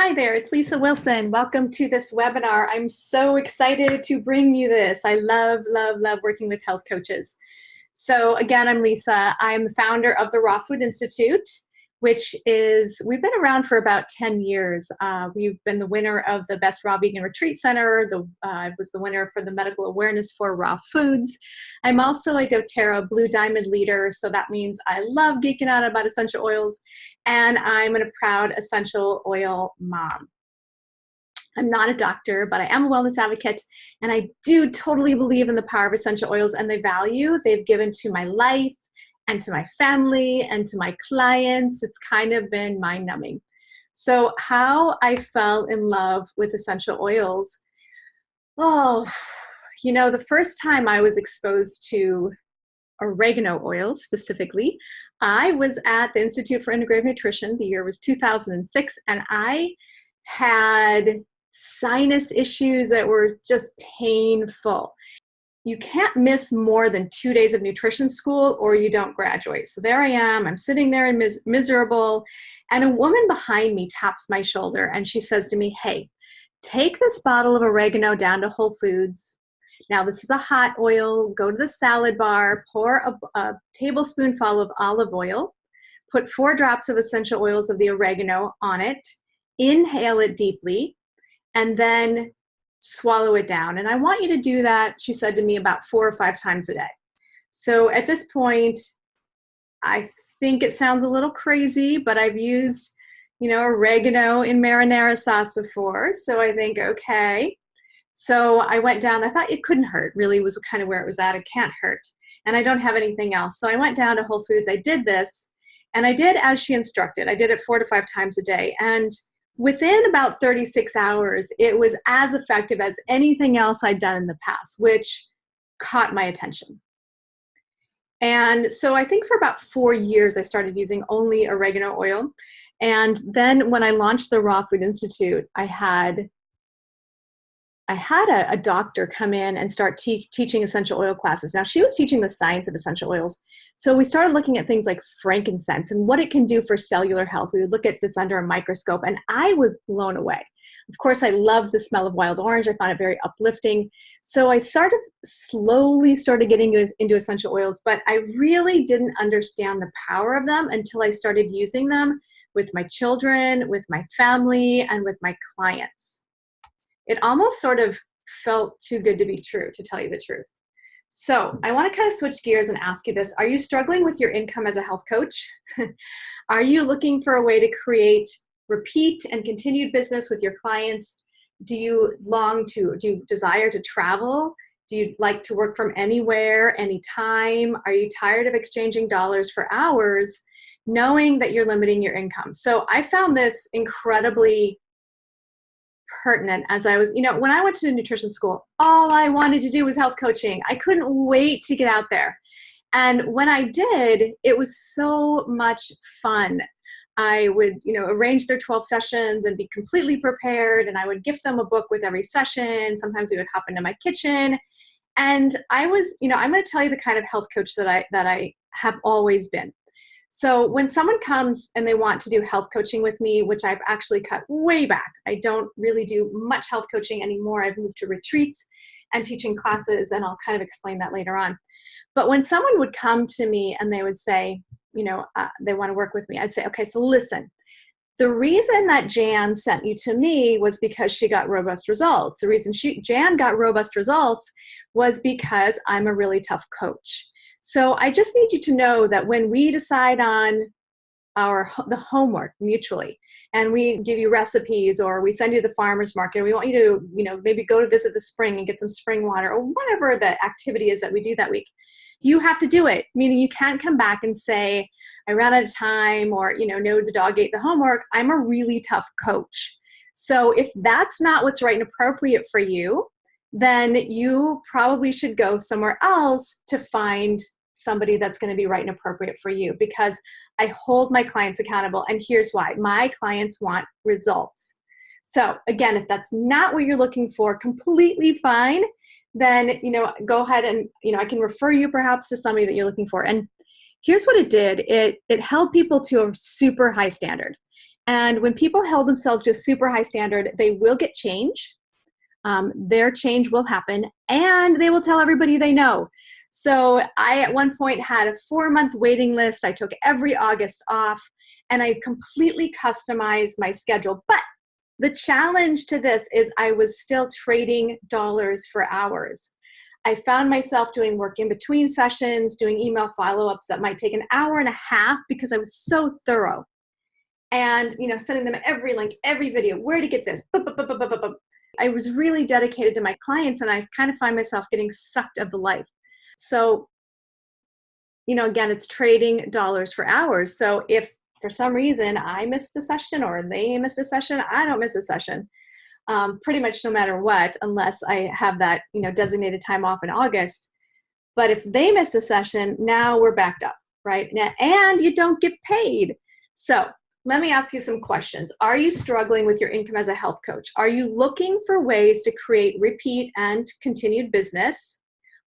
Hi there, it's Lisa Wilson. Welcome to this webinar. I'm so excited to bring you this. I love, love, love working with health coaches. So again, I'm Lisa. I'm the founder of the Raw Food Institute, which is, we've been around for about 10 years. We've been the winner of the Best Raw Vegan Retreat Center. I was the winner for the Medical Awareness for Raw Foods. I'm also a doTERRA Blue Diamond leader, so that means I love geeking out about essential oils, and I'm a proud essential oil mom. I'm not a doctor, but I am a wellness advocate, and I do totally believe in the power of essential oils and the value they've given to my life and to my family and to my clients. It's kind of been mind-numbing. So how I fell in love with essential oils, oh, you know, the first time I was exposed to oregano oil specifically, I was at the Institute for Integrative Nutrition. The year was 2006, and I had sinus issues that were just painful. You can't miss more than 2 days of nutrition school or you don't graduate. So there I am, I'm sitting there and miserable, and a woman behind me taps my shoulder and she says to me, "Hey, take this bottle of oregano down to Whole Foods. Now this is a hot oil, go to the salad bar, pour a tablespoonful of olive oil, put 4 drops of essential oils of the oregano on it, inhale it deeply, and then swallow it down. And I want you to do that," she said to me, "about 4 or 5 times a day." So at this point, I think it sounds a little crazy, but I've used, oregano in marinara sauce before. So I think, okay. So I went down, I thought it couldn't hurt, really was kind of where it was at. It can't hurt. And I don't have anything else. So I went down to Whole Foods, I did this, and I did as she instructed. I did it 4 to 5 times a day. And within about 36 hours, it was as effective as anything else I'd done in the past, which caught my attention. And so I think for about 4 years, I started using only oregano oil. And then when I launched the Raw Food Institute, I had a doctor come in and start teaching essential oil classes. Now, she was teaching the science of essential oils. So we started looking at things like frankincense and what it can do for cellular health. We would look at this under a microscope, and I was blown away. Of course, I loved the smell of wild orange. I found it very uplifting. So I slowly started getting into essential oils, but I really didn't understand the power of them until I started using them with my children, with my family, and with my clients. It almost sort of felt too good to be true, to tell you the truth. So I want to kind of switch gears and ask you this. Are you struggling with your income as a health coach? Are you looking for a way to create repeat and continued business with your clients? Do you desire to travel? Do you like to work from anywhere, anytime? Are you tired of exchanging dollars for hours, knowing that you're limiting your income? So I found this incredibly pertinent as I was, when I went to nutrition school, all I wanted to do was health coaching. I couldn't wait to get out there. And when I did, it was so much fun. I would, arrange their 12 sessions and be completely prepared. And I would gift them a book with every session. Sometimes we would hop into my kitchen. And I was, I'm going to tell you the kind of health coach that I have always been. So when someone comes and they want to do health coaching with me, which I've actually cut way back, I don't really do much health coaching anymore. I've moved to retreats and teaching classes, and I'll kind of explain that later on. But when someone would come to me and they would say, they want to work with me, I'd say, okay, so listen, the reason that Jan sent you to me was because she got robust results. The reason Jan got robust results was because I'm a really tough coach. So I just need you to know that when we decide on the homework mutually, and we give you recipes, or we send you to the farmer's market, we want you to, maybe go to visit the spring and get some spring water, or whatever the activity is that we do that week, you have to do it. Meaning you can't come back and say, I ran out of time, or, no, the dog ate the homework. I'm a really tough coach. So if that's not what's right and appropriate for you, then you probably should go somewhere else to find somebody that's going to be right and appropriate for you, because I hold my clients accountable. And here's why. My clients want results. So again, if that's not what you're looking for, completely fine. Then, go ahead and, I can refer you perhaps to somebody that you're looking for. And here's what it did. It held people to a super high standard. And when people hold themselves to a super high standard, they will get change. Their change will happen, and they will tell everybody they know. So I, at one point, had a 4-month waiting list. I took every August off, and I completely customized my schedule. But the challenge to this is I was still trading dollars for hours. I found myself doing work in between sessions, doing email follow-ups that might take an hour and a half because I was so thorough. And, sending them every link, every video, where to get this. I was really dedicated to my clients, and I kind of find myself getting sucked of the life. So, again, it's trading dollars for hours. So if for some reason I missed a session or they missed a session, I don't miss a session. Pretty much no matter what, unless I have that, designated time off in August. But if they missed a session, now we're backed up, right? And you don't get paid. So let me ask you some questions. Are you struggling with your income as a health coach? Are you looking for ways to create repeat and continued business,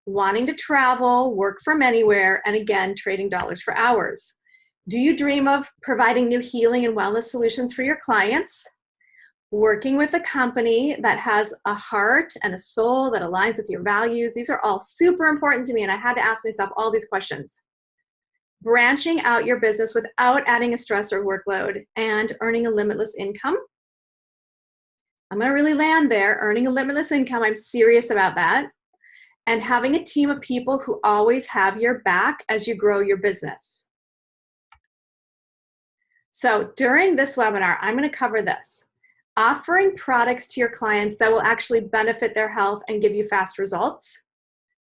wanting to travel, work from anywhere, and again, trading dollars for hours? Do you dream of providing new healing and wellness solutions for your clients? Working with a company that has a heart and a soul that aligns with your values? These are all super important to me, and I had to ask myself all these questions. Branching out your business without adding a stress or workload, and earning a limitless income. I'm going to really land there. Earning a limitless income, I'm serious about that. And having a team of people who always have your back as you grow your business. So during this webinar, I'm going to cover this. Offering products to your clients that will actually benefit their health and give you fast results.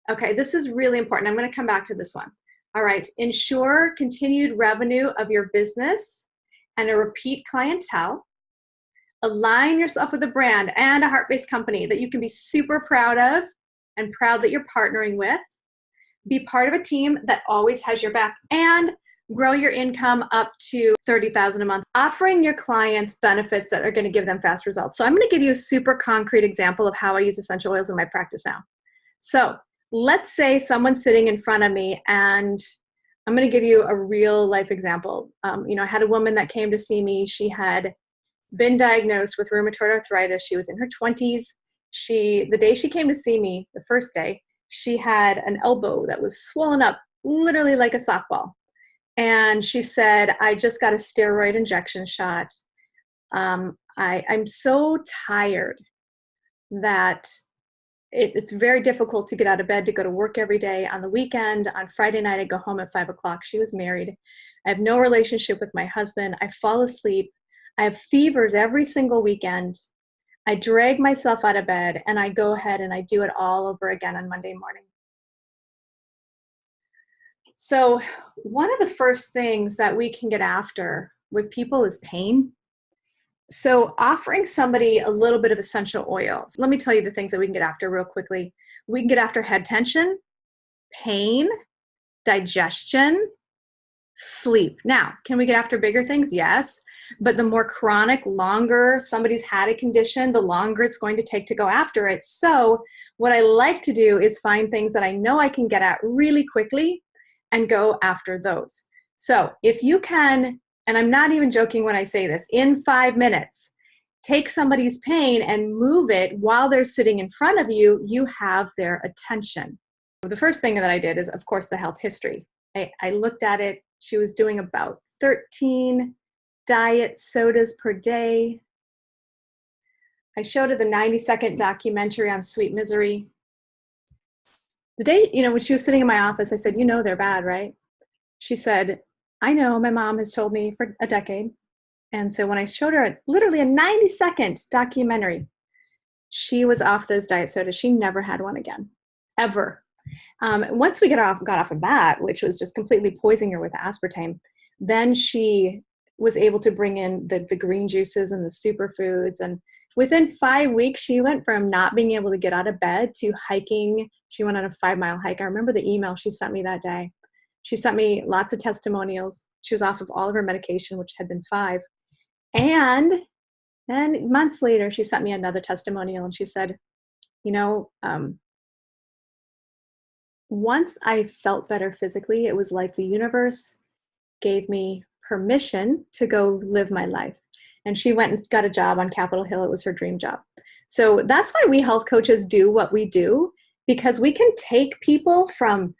Okay, this is really important. I'm going to come back to this one. All right, ensure continued revenue of your business and a repeat clientele. Align yourself with a brand and a heart-based company that you can be super proud of and proud that you're partnering with. Be part of a team that always has your back, and grow your income up to $30,000 a month, offering your clients benefits that are going to give them fast results. So I'm going to give you a super concrete example of how I use essential oils in my practice now. So let's say someone's sitting in front of me, and I'm going to give you a real life example. I had a woman that came to see me. She had been diagnosed with rheumatoid arthritis. She was in her 20s. The day she came to see me, the first day, she had an elbow that was swollen up, literally like a softball. And she said, I just got a steroid injection shot. I'm so tired that it's very difficult to get out of bed to go to work every day. On the weekend, on Friday night, I go home at 5 o'clock. She was married. I have no relationship with my husband. I fall asleep. I have fevers every single weekend. I drag myself out of bed, and I go ahead and I do it all over again on Monday morning. So one of the first things that we can get after with people is pain. So offering somebody a little bit of essential oils. Let me tell you the things that we can get after real quickly. We can get after head tension, pain, digestion, sleep. Now, can we get after bigger things? Yes. But the more chronic, longer somebody's had a condition, the longer it's going to take to go after it. So what I like to do is find things that I know I can get at really quickly and go after those. So if you can, and I'm not even joking when I say this, in 5 minutes, take somebody's pain and move it while they're sitting in front of you, you have their attention. The first thing that I did is, of course, the health history. I looked at it. She was doing about 13 diet sodas per day. I showed her the 90-second documentary on sweet misery. The day, when she was sitting in my office, I said, they're bad, right? She said, I know, my mom has told me for a decade. And so when I showed her literally a 90-second documentary, she was off those diet sodas. She never had one again, ever. Once we got off of that, which was just completely poisoning her with aspartame, then she was able to bring in the green juices and the superfoods. And within 5 weeks, she went from not being able to get out of bed to hiking. She went on a 5-mile hike. I remember the email she sent me that day. She sent me lots of testimonials. She was off of all of her medication, which had been 5. And then months later, she sent me another testimonial, and she said, once I felt better physically, it was like the universe gave me permission to go live my life. And she went and got a job on Capitol Hill. It was her dream job. So that's why we health coaches do what we do, because we can take people from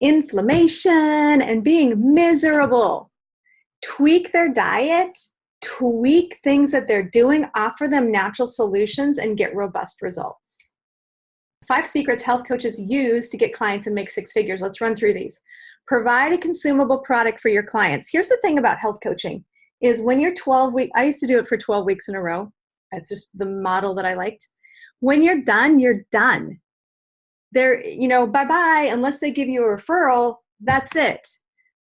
inflammation and being miserable, tweak their diet, tweak things that they're doing, offer them natural solutions, and get robust results. 5 secrets health coaches use to get clients and make 6 figures. Let's run through these. Provide a consumable product for your clients. Here's the thing about health coaching is when you're 12 weeks, I used to do it for 12 weeks in a row. That's just the model that I liked. When you're done, you're done. They're, bye-bye, unless they give you a referral, that's it.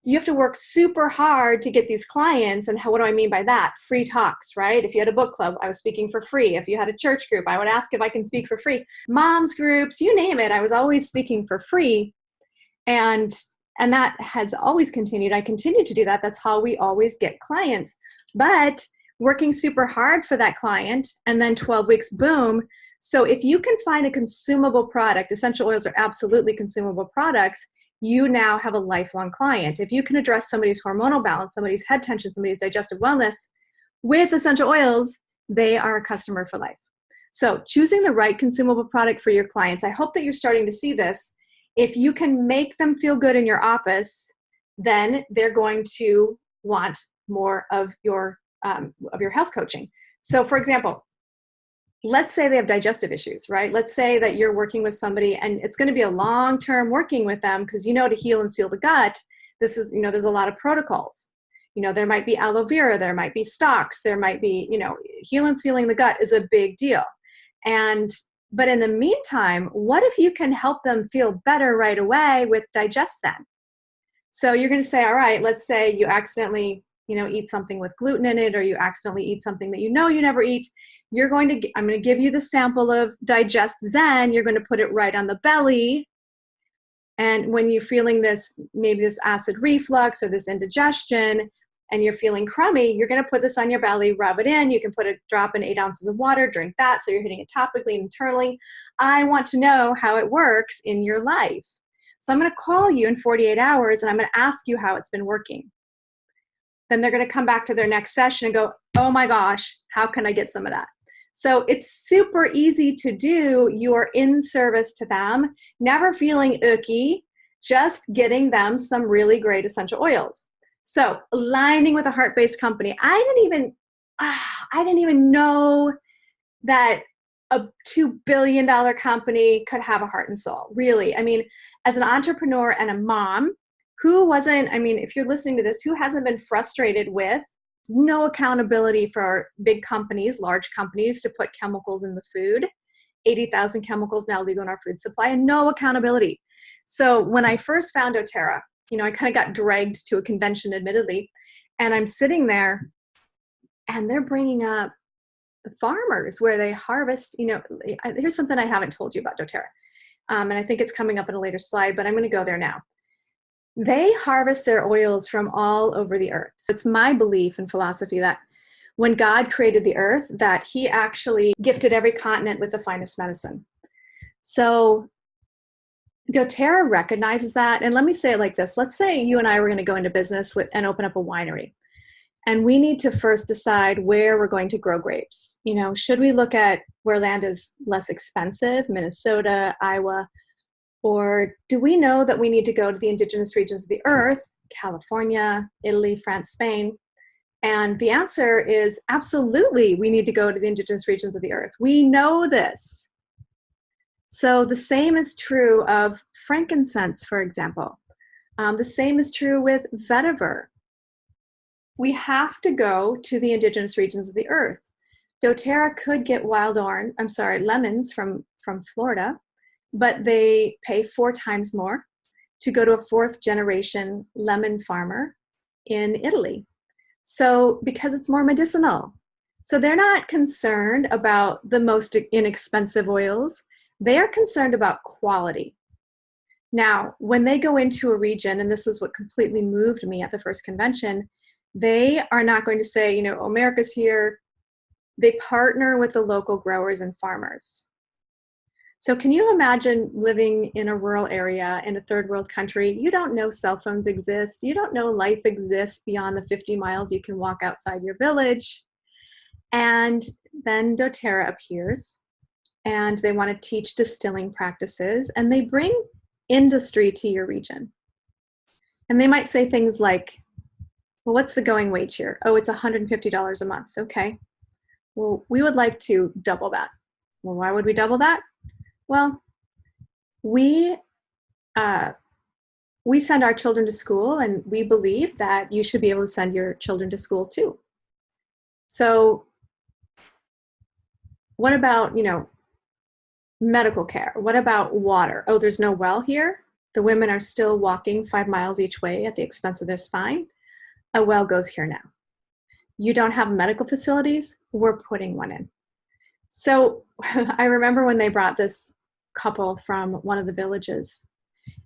You have to work super hard to get these clients. And what do I mean by that? Free talks, right? If you had a book club, I was speaking for free. If you had a church group, I would ask if I can speak for free. Moms groups, you name it, I was always speaking for free. And that has always continued. I continue to do that. That's how we always get clients. But working super hard for that client, and then 12 weeks, boom. So if you can find a consumable product, essential oils are absolutely consumable products, you now have a lifelong client. If you can address somebody's hormonal balance, somebody's head tension, somebody's digestive wellness with essential oils, they are a customer for life. So choosing the right consumable product for your clients, I hope that you're starting to see this. If you can make them feel good in your office, then they're going to want more of your health coaching. So for example, let's say they have digestive issues, right? Let's say that you're working with somebody and it's going to be a long-term working with them because to heal and seal the gut, this is, there's a lot of protocols. There might be aloe vera, there might be stocks, there might be, heal and sealing the gut is a big deal. But in the meantime, what if you can help them feel better right away with DigestZen? So you're going to say, all right, let's say you accidentally, eat something with gluten in it, or you accidentally eat something that you never eat. I'm going to give you the sample of DigestZen. You're going to put it right on the belly. And when you're feeling maybe this acid reflux or this indigestion, and you're feeling crummy, you're going to put this on your belly, rub it in. You can put a drop in 8 ounces of water, drink that. So you're hitting it topically and internally. I want to know how it works in your life. So I'm going to call you in 48 hours and I'm going to ask you how it's been working. Then they're going to come back to their next session and go, oh my gosh, how can I get some of that? So it's super easy to do. You're in service to them, never feeling icky, just getting them some really great essential oils. So aligning with a heart-based company, I didn't even know that a $2 billion company could have a heart and soul, really. I mean, as an entrepreneur and a mom, if you're listening to this, who hasn't been frustrated with no accountability for big companies, large companies to put chemicals in the food, 80,000 chemicals now legal in our food supply, and no accountability. So when I first found doTERRA, I kind of got dragged to a convention, admittedly, and I'm sitting there and they're bringing up the farmers where they harvest, here's something I haven't told you about doTERRA. And I think it's coming up in a later slide, but I'm going to go there now. They harvest their oils from all over the earth. It's my belief and philosophy that when God created the earth, that he actually gifted every continent with the finest medicine. So doTERRA recognizes that. And let me say it like this. Let's say you and I were going to go into business and open up a winery. And we need to first decide where we're going to grow grapes. Should we look at where land is less expensive, Minnesota, Iowa, or do we know that we need to go to the indigenous regions of the earth, California, Italy, France, Spain? And the answer is absolutely, we need to go to the indigenous regions of the earth. We know this. So the same is true of frankincense, for example. The same is true with vetiver. We have to go to the indigenous regions of the earth. doTERRA could get lemons from Florida, but they pay 4 times more to go to a 4th generation lemon farmer in Italy. So because it's more medicinal. So they're not concerned about the most inexpensive oils. They are concerned about quality. Now, when they go into a region, and this is what completely moved me at the first convention, they are not going to say, America's here. They partner with the local growers and farmers. So can you imagine living in a rural area in a third world country? You don't know cell phones exist. You don't know life exists beyond the 50 miles you can walk outside your village. And then doTERRA appears, and they want to teach distilling practices, and they bring industry to your region. And they might say things like, well, what's the going wage here? Oh, it's $150 a month. Okay. Well, we would like to double that. Well, why would we double that? Well, we send our children to school, and we believe that you should be able to send your children to school too. So what about, medical care? What about water? Oh, there's no well here. The women are still walking 5 miles each way at the expense of their spine. A well goes here now. You don't have medical facilities? We're putting one in. So I remember when they brought this couple from one of the villages,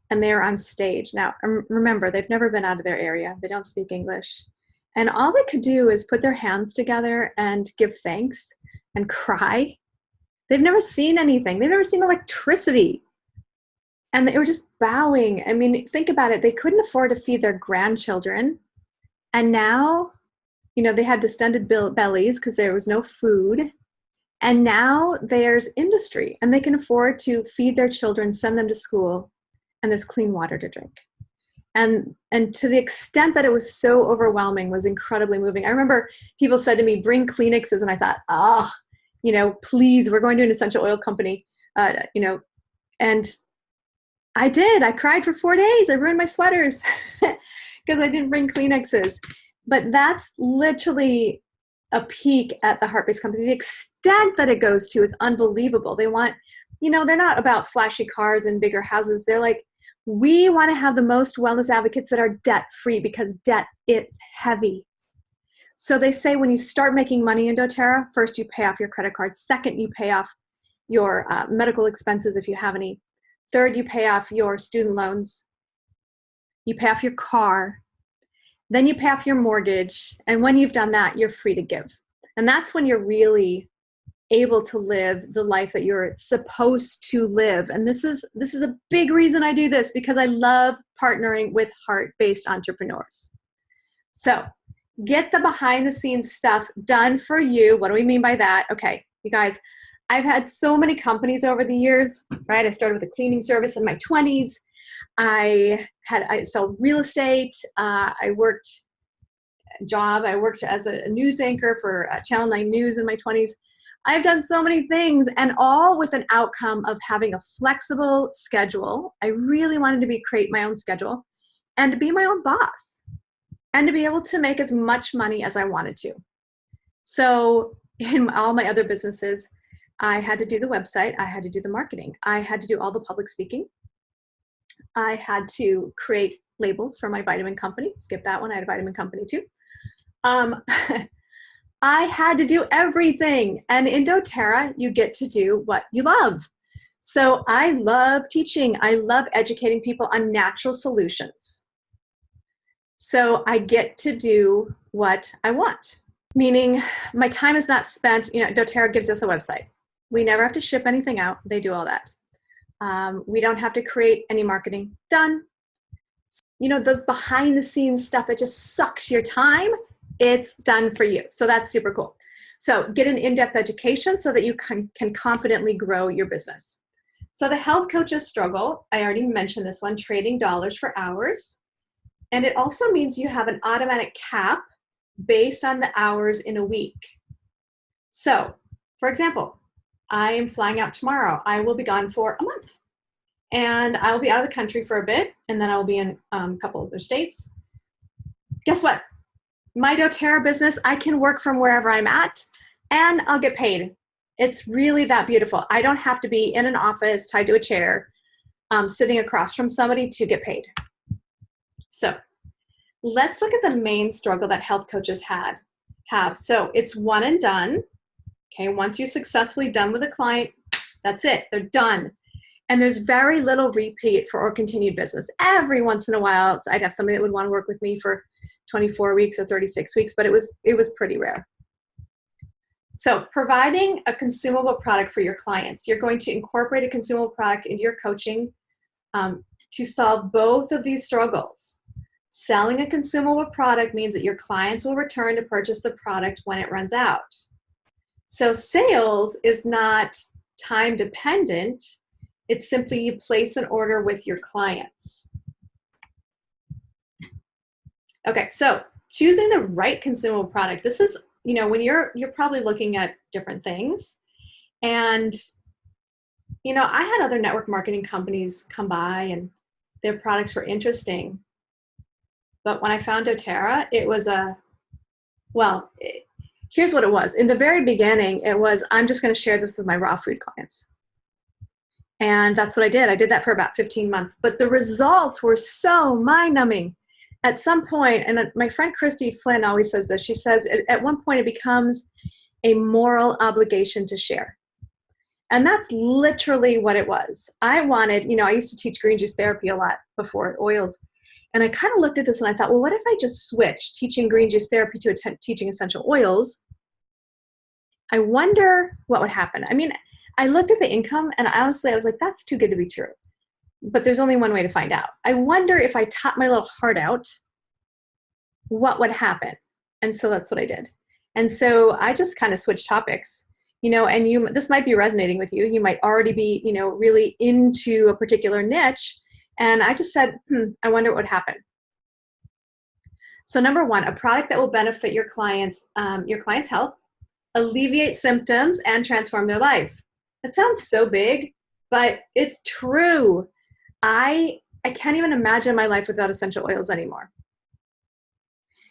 and they were on stage. Now, remember, they've never been out of their area. They don't speak English. And all they could do is put their hands together and give thanks and cry. They've never seen anything. They've never seen electricity. And they were just bowing. I mean, think about it. They couldn't afford to feed their grandchildren. And now, they had distended bellies because there was no food. And now there's industry, and they can afford to feed their children, send them to school, and there's clean water to drink. And to the extent that it was so overwhelming was incredibly moving. I remember people said to me, bring Kleenexes. And I thought, please, we're going to an essential oil company, and I did. I cried for 4 days. I ruined my sweaters because I didn't bring Kleenexes. But that's literally a peek at the heart-based company. The extent that it goes to is unbelievable. They want, they're not about flashy cars and bigger houses. They're like, we want to have the most wellness advocates that are debt-free because debt is heavy. So they say when you start making money in doTERRA, first you pay off your credit card. Second, you pay off your medical expenses if you have any. Third, you pay off your student loans. You pay off your car. Then you pay off your mortgage. And when you've done that, you're free to give. And that's when you're really able to live the life that you're supposed to live. And this is a big reason I do this, because I love partnering with heart-based entrepreneurs. So get the behind the scenes stuff done for you. What do we mean by that? Okay, you guys, I've had so many companies over the years, right? I started with a cleaning service in my 20s. I sell real estate. I worked as a news anchor for Channel 9 News in my 20s. I've done so many things, and all with an outcome of having a flexible schedule. I really wanted to create my own schedule and to be my own boss and to be able to make as much money as I wanted to. So in all my other businesses, I had to do the website. I had to do the marketing. I had to do all the public speaking. I had to create labels for my vitamin company. Skip that one. I had a vitamin company too. I had to do everything. And in doTERRA, you get to do what you love. So I love teaching. I love educating people on natural solutions. So I get to do what I want, meaning my time is not spent, doTERRA gives us a website. We never have to ship anything out. They do all that. We don't have to create any marketing. Done. Those behind the scenes stuff that just sucks your time, it's done for you. So that's super cool. So get an in-depth education so that you can confidently grow your business. So the health coaches struggle. I already mentioned this one, trading dollars for hours. And it also means you have an automatic cap based on the hours in a week. So, for example, I am flying out tomorrow. I will be gone for a month. And I'll be out of the country for a bit, and then I'll be in a couple of other states. Guess what? My doTERRA business, I can work from wherever I'm at, and I'll get paid. It's really that beautiful. I don't have to be in an office tied to a chair, sitting across from somebody to get paid. So let's look at the main struggle that health coaches have. So it's one and done. Okay, once you're successfully done with a client, that's it. They're done. And there's very little repeat or continued business. Every once in a while, so I'd have somebody that would want to work with me for 24 weeks or 36 weeks, but it was pretty rare. So providing a consumable product for your clients, you're going to incorporate a consumable product into your coaching to solve both of these struggles. Selling a consumable product means that your clients will return to purchase the product when it runs out. So sales is not time dependent. It's simply you place an order with your clients. Okay, so choosing the right consumable product. This is, when you're probably looking at different things. And, I had other network marketing companies come by and their products were interesting. But when I found doTERRA, it was here's what it was. In the very beginning, it was, I'm just going to share this with my raw food clients. And that's what I did. I did that for about 15 months. But the results were so mind-numbing. At some point, and my friend Christy Flynn always says this, she says, at one point it becomes a moral obligation to share. And that's literally what it was. I wanted, I used to teach green juice therapy a lot before oils. And I kind of looked at this and I thought, well, what if I just switched teaching green juice therapy to teaching essential oils? I wonder what would happen. I mean, I looked at the income and honestly, I was like, that's too good to be true. But there's only one way to find out. I wonder if I taught my little heart out, what would happen? And so that's what I did. And so I just kind of switched topics, and this might be resonating with you. You might already be, really into a particular niche. And I just said, I wonder what would happen. So number one, a product that will benefit your client's health, alleviate symptoms, and transform their life. That sounds so big, but it's true. I can't even imagine my life without essential oils anymore.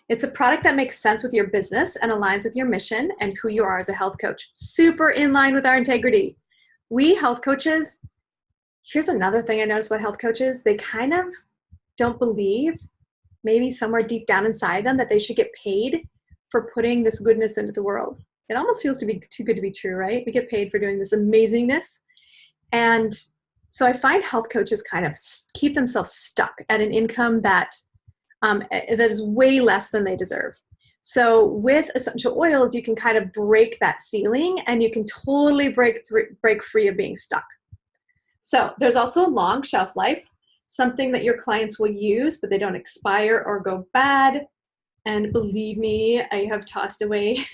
It's a product that makes sense with your business and aligns with your mission and who you are as a health coach. Super in line with our integrity. We health coaches, here's another thing I noticed about health coaches. They kind of don't believe, maybe somewhere deep down inside them, that they should get paid for putting this goodness into the world. It almost feels to be too good to be true, right? We get paid for doing this amazingness. And so I find health coaches kind of keep themselves stuck at an income that is way less than they deserve. So with essential oils, you can kind of break that ceiling and you can totally break free of being stuck. So there's also a long shelf life, something that your clients will use, but they don't expire or go bad. And believe me, I have tossed away.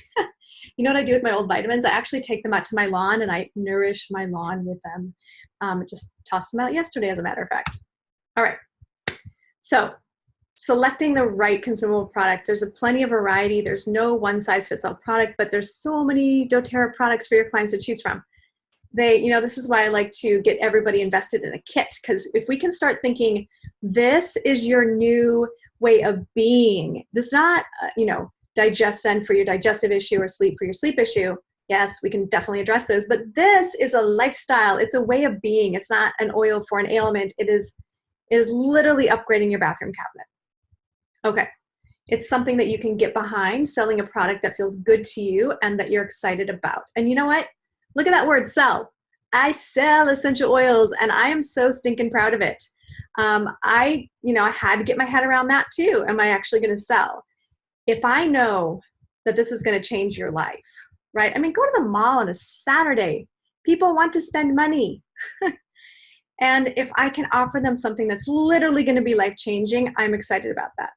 You know what I do with my old vitamins? I actually take them out to my lawn and I nourish my lawn with them. Just tossed them out yesterday, as a matter of fact. All right. So selecting the right consumable product. There's plenty of variety. There's no one size fits all product, but there's so many doTERRA products for your clients to choose from. This is why I like to get everybody invested in a kit, because if we can start thinking, this is your new way of being, this is not, DigestZen for your digestive issue or sleep for your sleep issue. Yes, we can definitely address those, but this is a lifestyle. It's a way of being. It's not an oil for an ailment. It is literally upgrading your bathroom cabinet. Okay. It's something that you can get behind, selling a product that feels good to you and that you're excited about. And you know what? Look at that word, sell. I sell essential oils and I am so stinking proud of it. I had to get my head around that too. Am I actually going to sell? If I know that this is going to change your life, right? I mean, go to the mall on a Saturday. People want to spend money. And if I can offer them something that's literally going to be life-changing, I'm excited about that.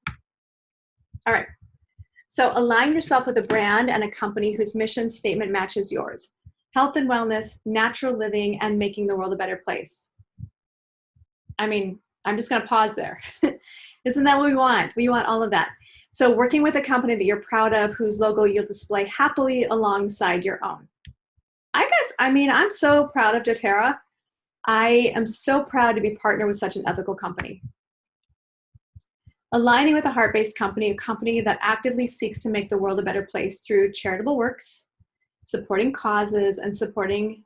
All right. So align yourself with a brand and a company whose mission statement matches yours. Health and wellness, natural living, and making the world a better place. I mean, I'm just going to pause there. Isn't that what we want? We want all of that. So working with a company that you're proud of, whose logo you'll display happily alongside your own. I'm so proud of doTERRA. I am so proud to be partnered with such an ethical company. Aligning with a heart-based company, a company that actively seeks to make the world a better place through charitable works, supporting causes, and supporting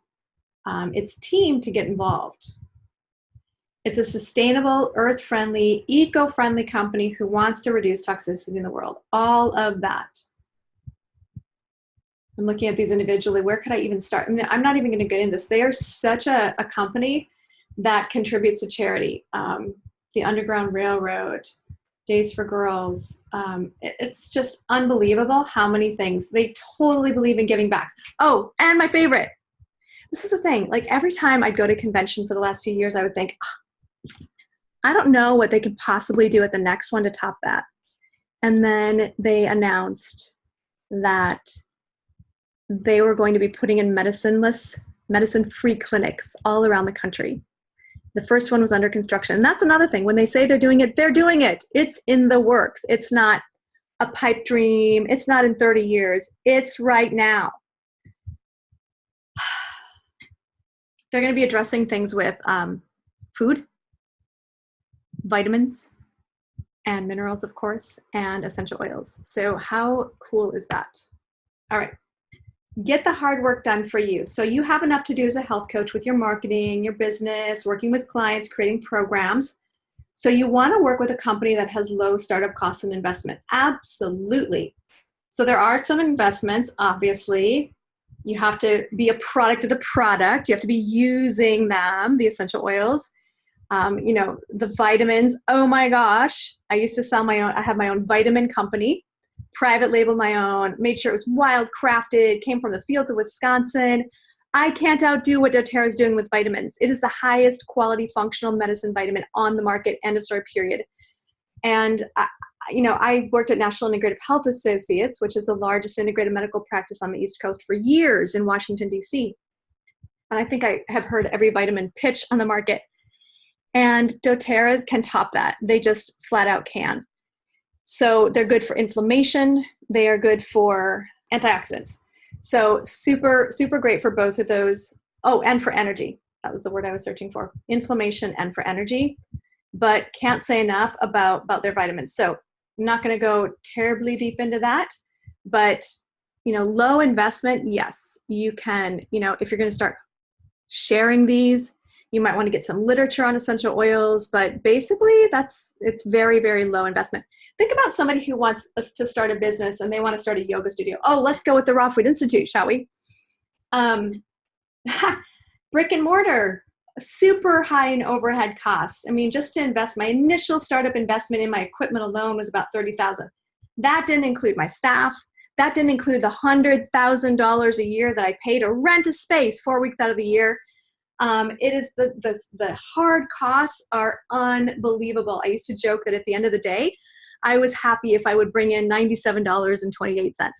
its team to get involved. It's a sustainable, earth-friendly, eco-friendly company who wants to reduce toxicity in the world. All of that. I'm looking at these individually. Where could I even start? I'm not even going to get into this. They are such a company that contributes to charity. The Underground Railroad, Days for Girls. It's just unbelievable how many things. They totally believe in giving back. Oh, and my favorite. This is the thing. Like every time I'd go to convention for the last few years, I would think, I don't know what they could possibly do at the next one to top that. And then they announced that they were going to be putting in medicine-free clinics all around the country. The first one was under construction. And that's another thing. When they say they're doing it, they're doing it. It's in the works. It's not a pipe dream. It's not in 30 years. It's right now. They're going to be addressing things with food, vitamins, and minerals, of course, and essential oils. So how cool is that? All right. Get the hard work done for you. So you have enough to do as a health coach with your marketing, your business, working with clients, creating programs. So you want to work with a company that has low startup costs and investment. Absolutely. So there are some investments, obviously. You have to be a product of the product. You have to be using them, the essential oils. The vitamins. Oh my gosh. I used to sell my own. I have my own vitamin company. Private label my own, made sure it was wild crafted, came from the fields of Wisconsin. I can't outdo what doTERRA is doing with vitamins. It is the highest quality functional medicine vitamin on the market, end of story, period. And I worked at National Integrative Health Associates, which is the largest integrated medical practice on the East Coast for years in Washington, D.C. And I think I have heard every vitamin pitch on the market. And doTERRA can top that. They just flat out can. So they're good for inflammation. They are good for antioxidants. So super, super great for both of those. Oh, and for energy. That was the word I was searching for. Inflammation and for energy. But can't say enough about their vitamins. So I'm not going to go terribly deep into that. But, low investment, yes. You can, if you're going to start sharing these, you might want to get some literature on essential oils, but basically it's very, very low investment. Think about somebody who wants us to start a business and they want to start a yoga studio. Oh, let's go with the Raw Food Institute, shall we? Brick and mortar, super high in overhead cost. I mean, just to invest, my initial startup investment in my equipment alone was about $30,000. That didn't include my staff. That didn't include the $100,000 a year that I pay to rent a space 4 weeks out of the year. It is the hard costs are unbelievable. I used to joke that at the end of the day, I was happy if I would bring in $97.28.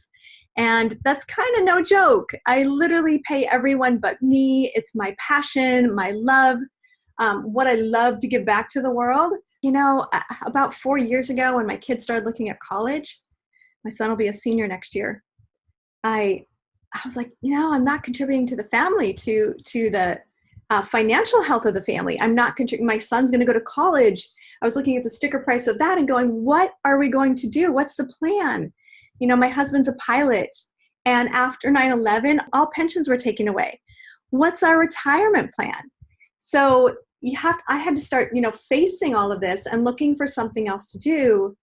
And that's kind of no joke. I literally pay everyone but me. It's my passion, my love, what I love to give back to the world. About 4 years ago when my kids started looking at college, my son will be a senior next year. I was like, I'm not contributing to the family, to the financial health of the family. I'm not contributing. My son's going to go to college. I was looking at the sticker price of that and going, what are we going to do? What's the plan? My husband's a pilot. And after 9/11, all pensions were taken away. What's our retirement plan? So I had to start, facing all of this and looking for something else to do.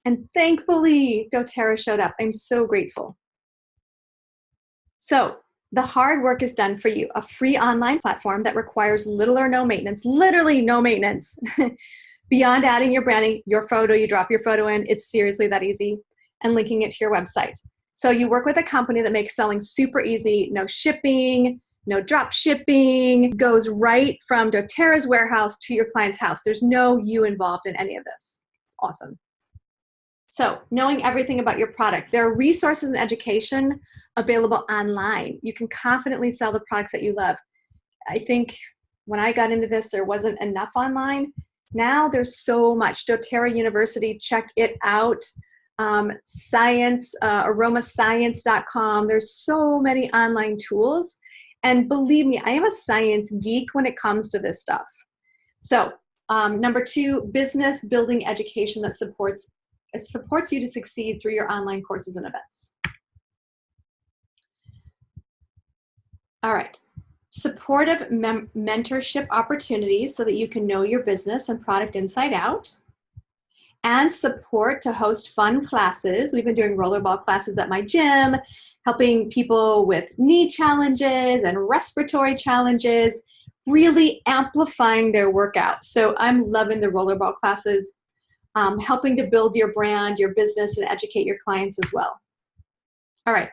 And thankfully, doTERRA showed up. I'm so grateful. So the hard work is done for you. A free online platform that requires little or no maintenance, literally no maintenance. Beyond adding your branding, your photo, you drop your photo in, it's seriously that easy, and linking it to your website. So you work with a company that makes selling super easy, no shipping, no drop shipping, goes right from doTERRA's warehouse to your client's house. There's no you involved in any of this. It's awesome. So knowing everything about your product, there are resources and education available online. You can confidently sell the products that you love. I think when I got into this, there wasn't enough online. Now there's so much. doTERRA University, check it out. Aromascience.com. There's so many online tools. And believe me, I am a science geek when it comes to this stuff. So number 2, business building education that supports you to succeed through your online courses and events. All right. Supportive mentorship opportunities so that you can know your business and product inside out. And support to host fun classes. We've been doing rollerball classes at my gym, helping people with knee challenges and respiratory challenges, really amplifying their workout. So I'm loving the rollerball classes. Helping to build your brand, your business, and educate your clients as well. All right,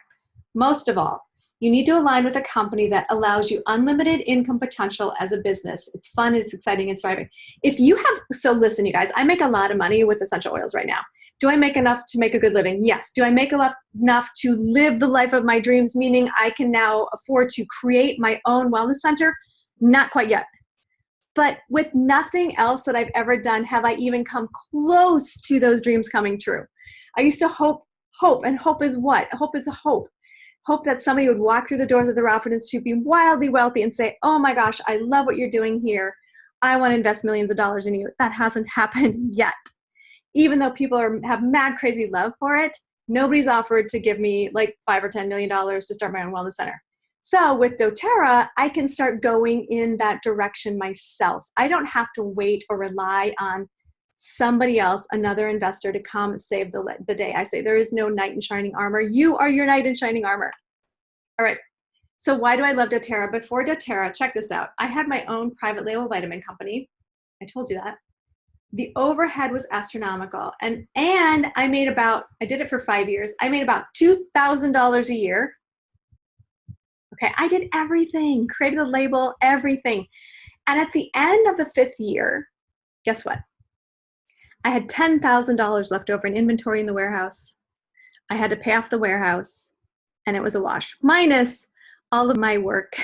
most of all, you need to align with a company that allows you unlimited income potential as a business. It's fun, it's exciting, it's thriving. So listen, you guys, I make a lot of money with essential oils right now. Do I make enough to make a good living? Yes. Do I make enough to live the life of my dreams, meaning I can now afford to create my own wellness center? Not quite yet. But with nothing else that I've ever done have I even come close to those dreams coming true. I used to hope, and hope is what? Hope is a hope. Hope that somebody would walk through the doors of the Ralph Institute, be wildly wealthy, and say, oh my gosh, I love what you're doing here. I want to invest millions of dollars in you. That hasn't happened yet. Even though people have mad crazy love for it, nobody's offered to give me like $5 or $10 million to start my own wellness center. So with doTERRA, I can start going in that direction myself. I don't have to wait or rely on somebody else, another investor, to come save the day. I say there is no knight in shining armor. You are your knight in shining armor. All right. So why do I love doTERRA? Before doTERRA, check this out. I had my own private label vitamin company. I told you that. The overhead was astronomical. And I did it for 5 years. I made about $2,000 a year. Okay, I did everything, created the label, everything. And at the end of the 5th year, guess what? I had $10,000 left over in inventory in the warehouse. I had to pay off the warehouse, and it was a wash, minus all of my work,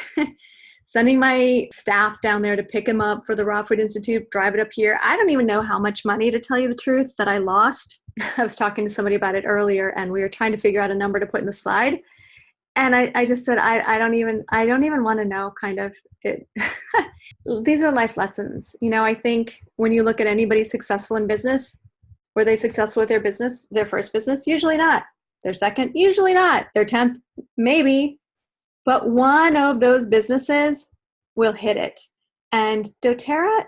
sending my staff down there to pick him up for the Raw Food Institute, drive it up here. I don't even know how much money, to tell you the truth, that I lost. I was talking to somebody about it earlier, and we were trying to figure out a number to put in the slide. And I just said, I don't even want to know, kind of it. These are life lessons. You know, I think when you look at anybody successful in business, were they successful with their business, their first business? Usually not. Their second? Usually not. Their 10th? Maybe. But one of those businesses will hit it. And doTERRA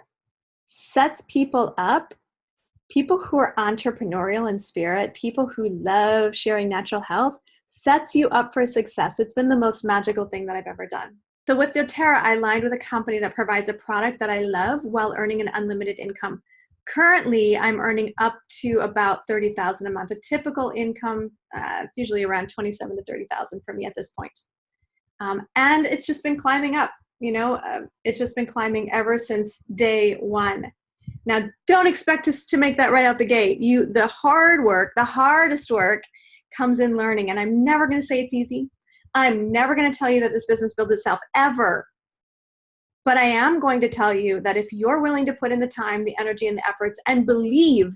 sets people up, people who are entrepreneurial in spirit, people who love sharing natural health, sets you up for success. It's been the most magical thing that I've ever done. So with doTERRA, I aligned with a company that provides a product that I love while earning an unlimited income. Currently, I'm earning up to about $30,000 a month. A typical income, it's usually around $27,000 to $30,000 for me at this point. And it's just been climbing up. You know, it's just been climbing ever since day one. Now, don't expect us to make that right out the gate. The hard work, the hardest work, comes in learning. And I'm never going to say it's easy. I'm never going to tell you that this business builds itself, ever. But I am going to tell you that if you're willing to put in the time, the energy, and the efforts, and believe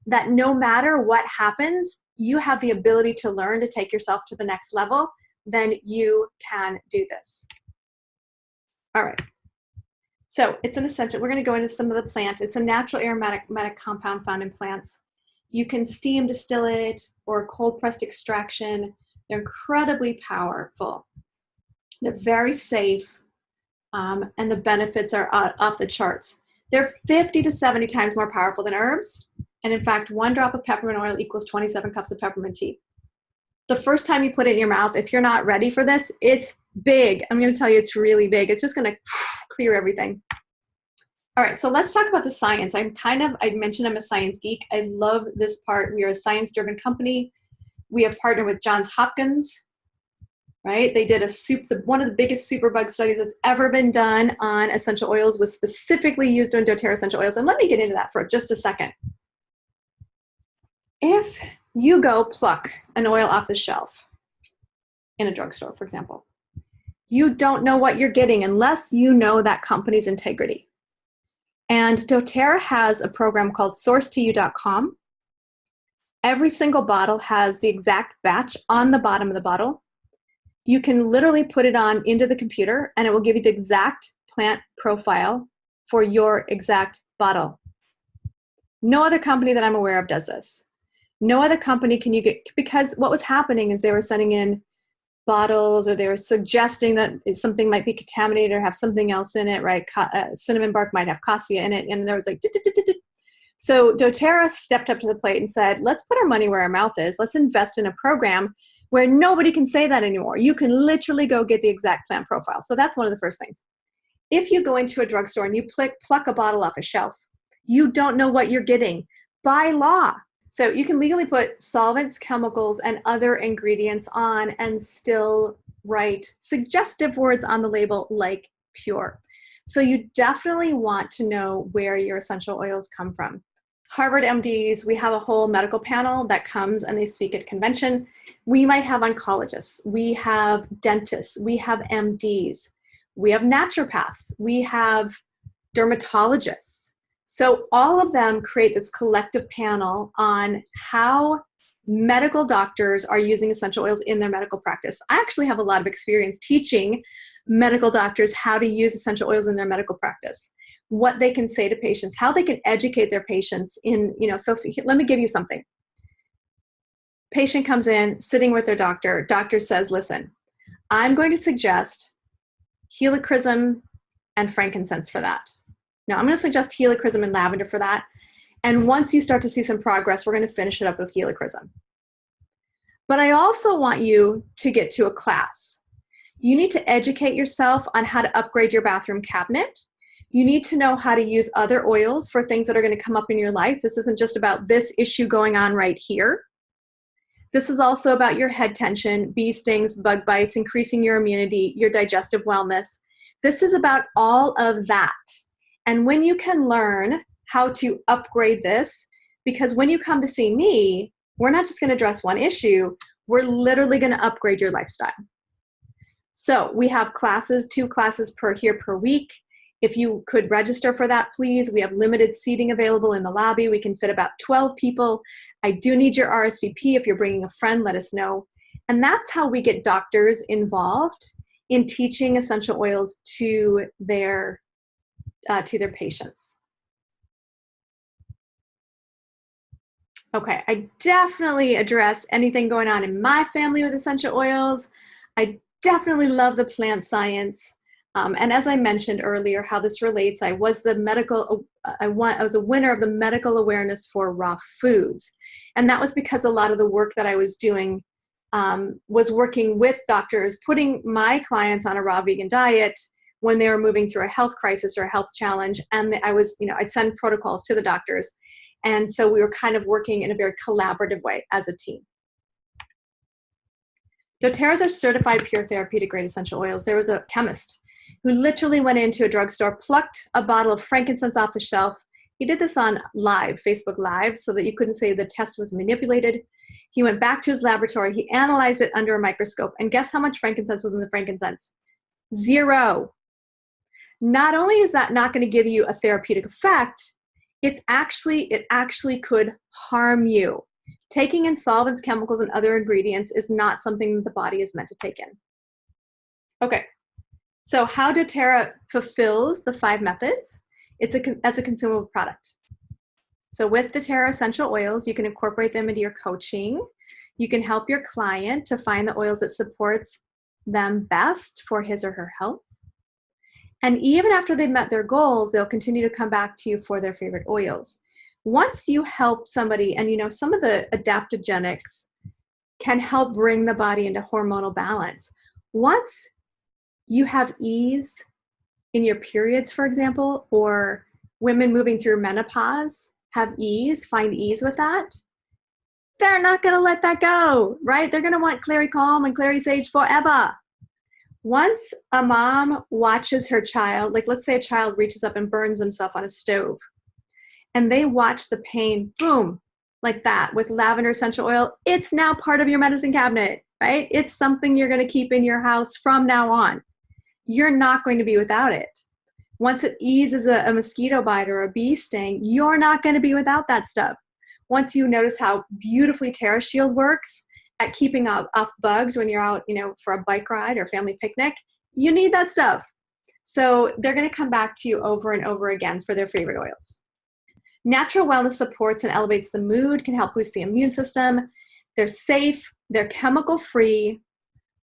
that no matter what happens, you have the ability to learn to take yourself to the next level, then you can do this. All right. So it's an essential. We're going to go into some of the plant. It's a natural aromatic compound found in plants. You can steam distill it or cold pressed extraction. They're incredibly powerful. They're very safe, and the benefits are off the charts. They're 50 to 70 times more powerful than herbs. And in fact, 1 drop of peppermint oil equals 27 cups of peppermint tea. The first time you put it in your mouth, if you're not ready for this, it's big. I'm going to tell you it's really big. It's just going to clear everything. All right, so let's talk about the science. I mentioned I'm a science geek. I love this part. We are a science-driven company. We have partnered with Johns Hopkins, right? They did one of the biggest superbug studies that's ever been done on essential oils, was specifically used on doTERRA essential oils. And let me get into that for just a second. If you go pluck an oil off the shelf in a drugstore, for example, you don't know what you're getting unless you know that company's integrity. And doTERRA has a program called sourcetoyou.com. Every single bottle has the exact batch on the bottom of the bottle. You can literally put it on into the computer and it will give you the exact plant profile for your exact bottle. No other company that I'm aware of does this. No other company can you get, because what was happening is they were sending in bottles, or they were suggesting that something might be contaminated or have something else in it, right? Cinnamon bark might have cassia in it. And there was like, so doTERRA stepped up to the plate and said, let's put our money where our mouth is. Let's invest in a program where nobody can say that anymore. You can literally go get the exact plant profile. So that's one of the first things. If you go into a drugstore and you pluck a bottle off a shelf, you don't know what you're getting by law. So you can legally put solvents, chemicals, and other ingredients on and still write suggestive words on the label like pure. So you definitely want to know where your essential oils come from. Harvard MDs, we have a whole medical panel that comes and they speak at convention. We might have oncologists, we have dentists, we have MDs, we have naturopaths, we have dermatologists. So all of them create this collective panel on how medical doctors are using essential oils in their medical practice. I actually have a lot of experience teaching medical doctors how to use essential oils in their medical practice, what they can say to patients, how they can educate their patients in, so let me give you something. Patient comes in, sitting with their doctor. Doctor says, listen, I'm going to suggest helichrysum and frankincense for that. Now, I'm going to suggest helichrysum and lavender for that. And once you start to see some progress, we're going to finish it up with helichrysum. But I also want you to get to a class. You need to educate yourself on how to upgrade your bathroom cabinet. You need to know how to use other oils for things that are going to come up in your life. This isn't just about this issue going on right here. This is also about your head tension, bee stings, bug bites, increasing your immunity, your digestive wellness. This is about all of that. And when you can learn how to upgrade this, because when you come to see me, we're not just going to address one issue, we're literally going to upgrade your lifestyle. So we have classes, 2 classes per week. If you could register for that, please. We have limited seating available in the lobby. We can fit about 12 people. I do need your RSVP. If you're bringing a friend, let us know. And that's how we get doctors involved in teaching essential oils to their patients. Okay, I definitely address anything going on in my family with essential oils. I definitely love the plant science. And as I mentioned earlier, how this relates, I was a winner of the medical awareness for raw foods. And that was because a lot of the work that I was doing was working with doctors, putting my clients on a raw vegan diet when they were moving through a health crisis or a health challenge. And I'd send protocols to the doctors. And so we were kind of working in a very collaborative way as a team. doTERRAs are certified pure therapeutic grade essential oils. There was a chemist who literally went into a drugstore, plucked a bottle of frankincense off the shelf. He did this on live, Facebook Live, so that you couldn't say the test was manipulated. He went back to his laboratory. He analyzed it under a microscope. And guess how much frankincense was in the frankincense? 0. Not only is that not going to give you a therapeutic effect, it actually could harm you. Taking in solvents, chemicals, and other ingredients is not something that the body is meant to take in. Okay, so how doTERRA fulfills the 5 methods? It's as a consumable product. So with doTERRA essential oils, you can incorporate them into your coaching. You can help your client to find the oils that supports them best for his or her health. And even after they've met their goals, they'll continue to come back to you for their favorite oils. Once you help somebody, and some of the adaptogenics can help bring the body into hormonal balance. Once you have ease in your periods, for example, or women moving through menopause find ease with that, they're not going to let that go, right? They're going to want Clary Calm and Clary Sage forever. Once a mom watches her child, like let's say a child reaches up and burns himself on a stove, and they watch the pain, boom, like that with lavender essential oil, it's now part of your medicine cabinet, right? It's something you're going to keep in your house from now on. You're not going to be without it. Once it eases a mosquito bite or a bee sting, you're not going to be without that stuff. Once you notice how beautifully TerraShield works at keeping off bugs when you're out, for a bike ride or family picnic, you need that stuff. So they're going to come back to you over and over again for their favorite oils. Natural wellness supports and elevates the mood, can help boost the immune system. They're safe, they're chemical free.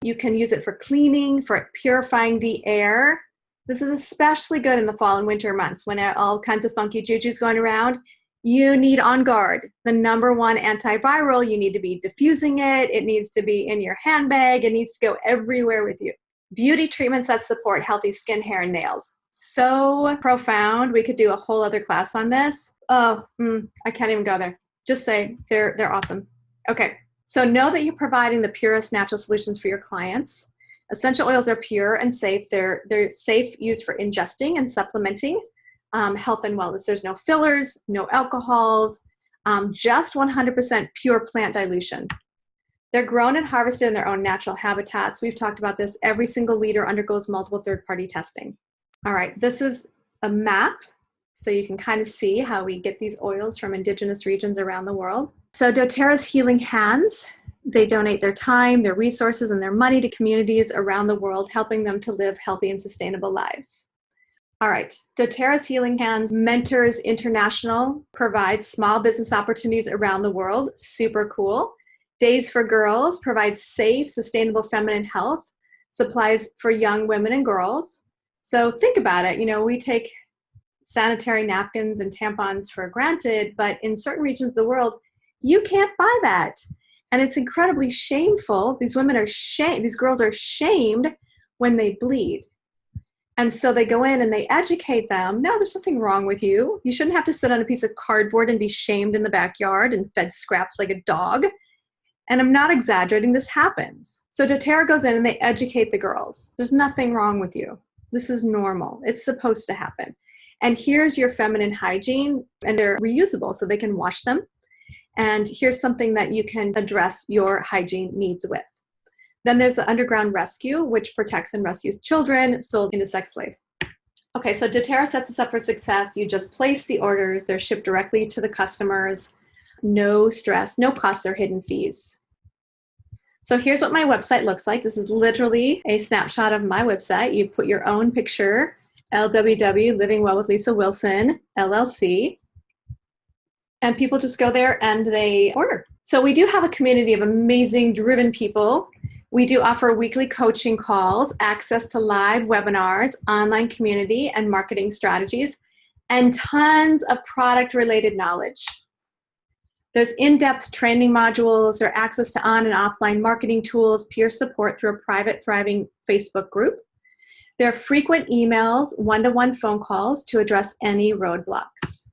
You can use it for cleaning, for purifying the air. This is especially good in the fall and winter months when all kinds of funky juju's going around. You need On Guard, the #1 antiviral. You need to be diffusing it. It needs to be in your handbag. It needs to go everywhere with you. Beauty treatments that support healthy skin, hair, and nails. So profound. We could do a whole other class on this. I can't even go there. Just say they're awesome. Okay, so know that you're providing the purest natural solutions for your clients. Essential oils are pure and safe. They're safe, used for ingesting and supplementing. health and wellness. There's no fillers, no alcohols, just 100% pure plant dilution. They're grown and harvested in their own natural habitats. We've talked about this. Every single liter undergoes multiple third-party testing. All right, this is a map, so you can kind of see how we get these oils from indigenous regions around the world. So doTERRA's Healing Hands, they donate their time, their resources, and their money to communities around the world, helping them to live healthy and sustainable lives. All right, doTERRA's Healing Hands Mentors International provides small business opportunities around the world. Super cool. Days for Girls provides safe, sustainable feminine health supplies for young women and girls. So think about it. You know, we take sanitary napkins and tampons for granted, but in certain regions of the world, you can't buy that. And it's incredibly shameful. These women are shamed, these girls are shamed when they bleed. And so they go in and they educate them. No, there's nothing wrong with you. You shouldn't have to sit on a piece of cardboard and be shamed in the backyard and fed scraps like a dog. And I'm not exaggerating, this happens. So doTERRA goes in and they educate the girls. There's nothing wrong with you. This is normal. It's supposed to happen. And here's your feminine hygiene, and they're reusable so they can wash them. And here's something that you can address your hygiene needs with. Then there's the Underground Rescue, which protects and rescues children sold into sex slave. Okay, so doTERRA sets us up for success. You just place the orders. They're shipped directly to the customers. No stress, no costs or hidden fees. So here's what my website looks like. This is literally a snapshot of my website. You put your own picture, LWW, Living Well with Lisa Wilson, LLC. And people just go there and they order. So we do have a community of amazing, driven people. We do offer weekly coaching calls, access to live webinars, online community and marketing strategies, and tons of product-related knowledge. There's in-depth training modules, there's access to on and offline marketing tools, peer support through a private, thriving Facebook group. There are frequent emails, one-to-one phone calls to address any roadblocks.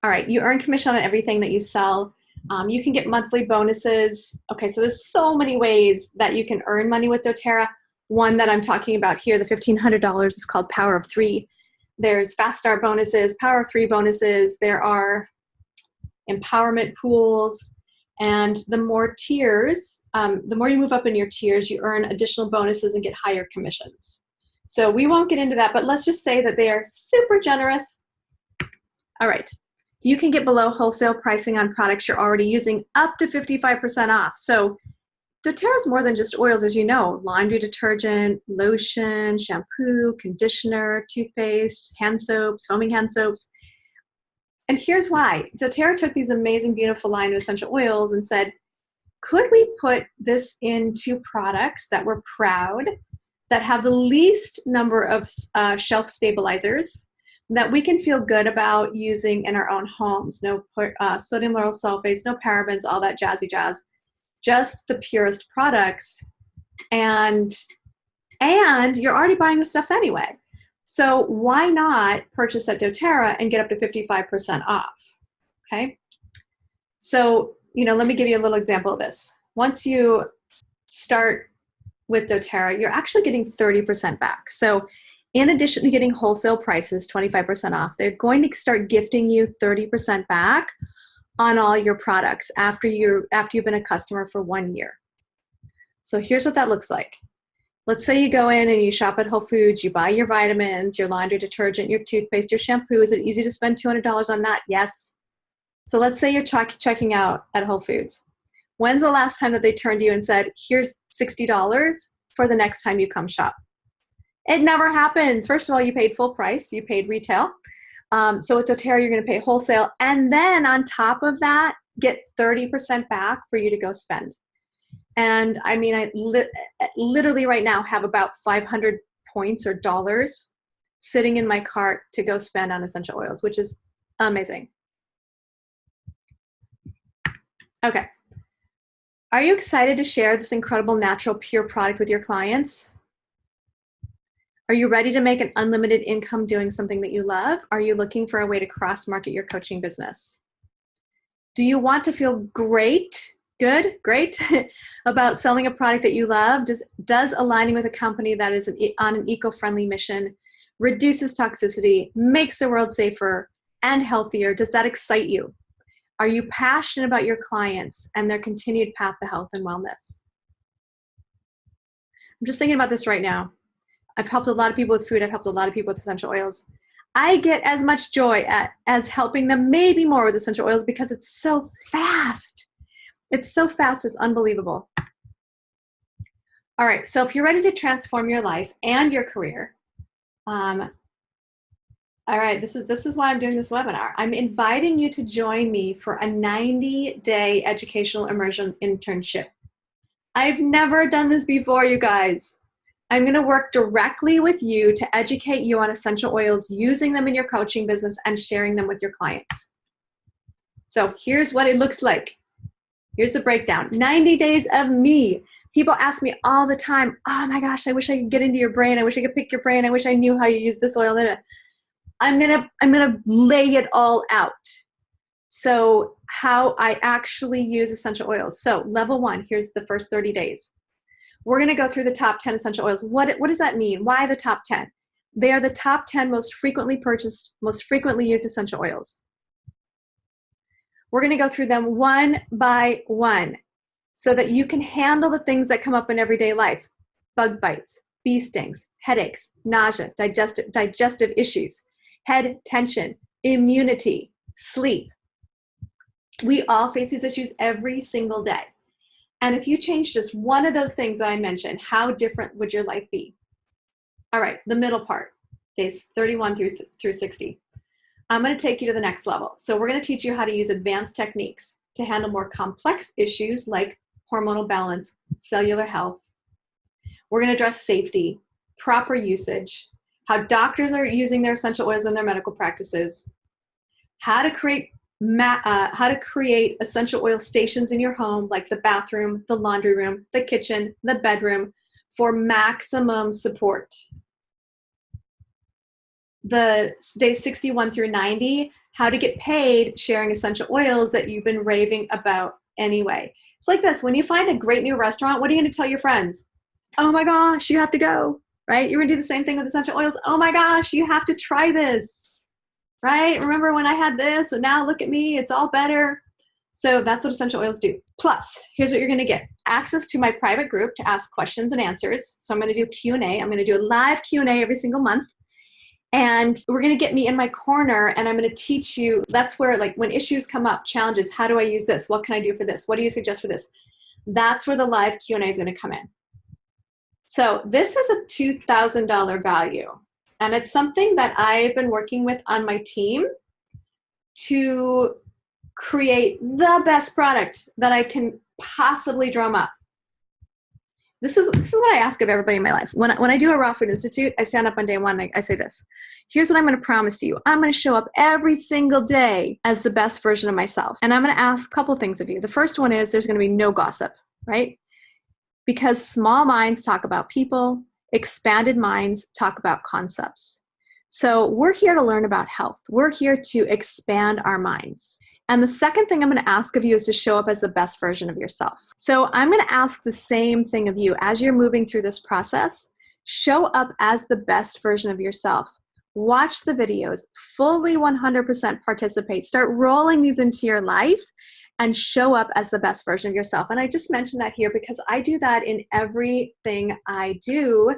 All right, you earn commission on everything that you sell. You can get monthly bonuses. Okay, so there's so many ways that you can earn money with doTERRA. One that I'm talking about here, the $1,500, is called Power of Three. There's Fast Start bonuses, Power of Three bonuses. There are empowerment pools, and the more tiers, the more you move up in your tiers, you earn additional bonuses and get higher commissions. So we won't get into that, but let's just say that they are super generous. All right, you can get below wholesale pricing on products you're already using up to 55% off. So doTERRA is more than just oils, as you know. Laundry detergent, lotion, shampoo, conditioner, toothpaste, hand soaps, foaming hand soaps. And here's why. doTERRA took these amazing, beautiful line of essential oils and said, could we put this into products that we're proud, that have the least number of shelf stabilizers, that we can feel good about using in our own homes? No sodium lauryl sulfates, no parabens, all that jazzy jazz. Just the purest products. And you're already buying the stuff anyway. So why not purchase at doTERRA and get up to 55% off, okay? So, let me give you a little example of this. Once you start with doTERRA, you're actually getting 30% back. So in addition to getting wholesale prices, 25% off, they're going to start gifting you 30% back on all your products after you've been a customer for 1 year. So here's what that looks like. Let's say you go in and you shop at Whole Foods, you buy your vitamins, your laundry detergent, your toothpaste, your shampoo. Is it easy to spend $200 on that? Yes. So let's say you're checking out at Whole Foods. When's the last time that they turned to you and said, here's $60 for the next time you come shop? It never happens. First of all, you paid full price. You paid retail. So with doTERRA, you're going to pay wholesale. And then on top of that, get 30% back for you to go spend. And I mean, I literally right now have about 500 points or dollars sitting in my cart to go spend on essential oils, which is amazing. Okay. Are you excited to share this incredible natural pure product with your clients? Are you ready to make an unlimited income doing something that you love? Are you looking for a way to cross-market your coaching business? Do you want to feel great about selling a product that you love? Does aligning with a company that is on an eco-friendly mission reduces toxicity, makes the world safer and healthier. Does that excite you? Are you passionate about your clients and their continued path to health and wellness? I'm just thinking about this right now. I've helped a lot of people with food. I've helped a lot of people with essential oils. I get as much joy as helping them, maybe more with essential oils, because it's so fast. It's so fast, it's unbelievable. All right, so if you're ready to transform your life and your career, all right, this is why I'm doing this webinar. I'm inviting you to join me for a 90-day educational immersion internship. I've never done this before, you guys. I'm going to work directly with you to educate you on essential oils, using them in your coaching business and sharing them with your clients. So here's what it looks like. Here's the breakdown. 90 days of me. People ask me all the time, oh my gosh, I wish I could get into your brain. I wish I could pick your brain. I wish I knew how you use this oil. I'm gonna lay it all out. So how I actually use essential oils. So level 1, here's the first 30 days. We're gonna go through the top 10 essential oils. What does that mean? Why the top 10? They are the top 10 most frequently purchased, most frequently used essential oils. We're gonna go through them one by one so that you can handle the things that come up in everyday life. Bug bites, bee stings, headaches, nausea, digestive issues, head tension, immunity, sleep. We all face these issues every single day. And if you change just one of those things that I mentioned, how different would your life be? All right, the middle part, days 31 through 60. I'm going to take you to the next level. So we're going to teach you how to use advanced techniques to handle more complex issues like hormonal balance, cellular health. We're going to address safety, proper usage, how doctors are using their essential oils in their medical practices, how to create essential oil stations in your home, like the bathroom, the laundry room, the kitchen, the bedroom, for maximum support. The days 61 through 90, how to get paid sharing essential oils that you've been raving about anyway. It's like this, when you find a great new restaurant, what are you going to tell your friends? Oh my gosh, you have to go, right? You're going to do the same thing with essential oils. Oh my gosh, you have to try this, right? Remember when I had this, and now look at me, it's all better. So that's what essential oils do. Plus, here's what you're going to get. Access to my private group to ask questions and answers. So I'm going to do Q&A. I'm going to do a live Q&A every single month. And we're going to get me in my corner, and I'm going to teach you. That's where, like, when issues come up, challenges, how do I use this? What can I do for this? What do you suggest for this? That's where the live Q&A is going to come in. So this is a $2,000 value. And it's something that I've been working with on my team to create the best product that I can possibly drum up. This is what I ask of everybody in my life. When I do a Raw Food Institute, I stand up on day one and I say this. Here's what I'm going to promise you. I'm going to show up every single day as the best version of myself. And I'm going to ask a couple things of you. The first one is there's going to be no gossip, right? Because small minds talk about people, expanded minds talk about concepts. So we're here to learn about health. We're here to expand our minds. And the second thing I'm going to ask of you is to show up as the best version of yourself. So I'm going to ask the same thing of you as you're moving through this process. Show up as the best version of yourself. Watch the videos, fully 100% participate. Start rolling these into your life and show up as the best version of yourself. And I just mentioned that here because I do that in everything I do,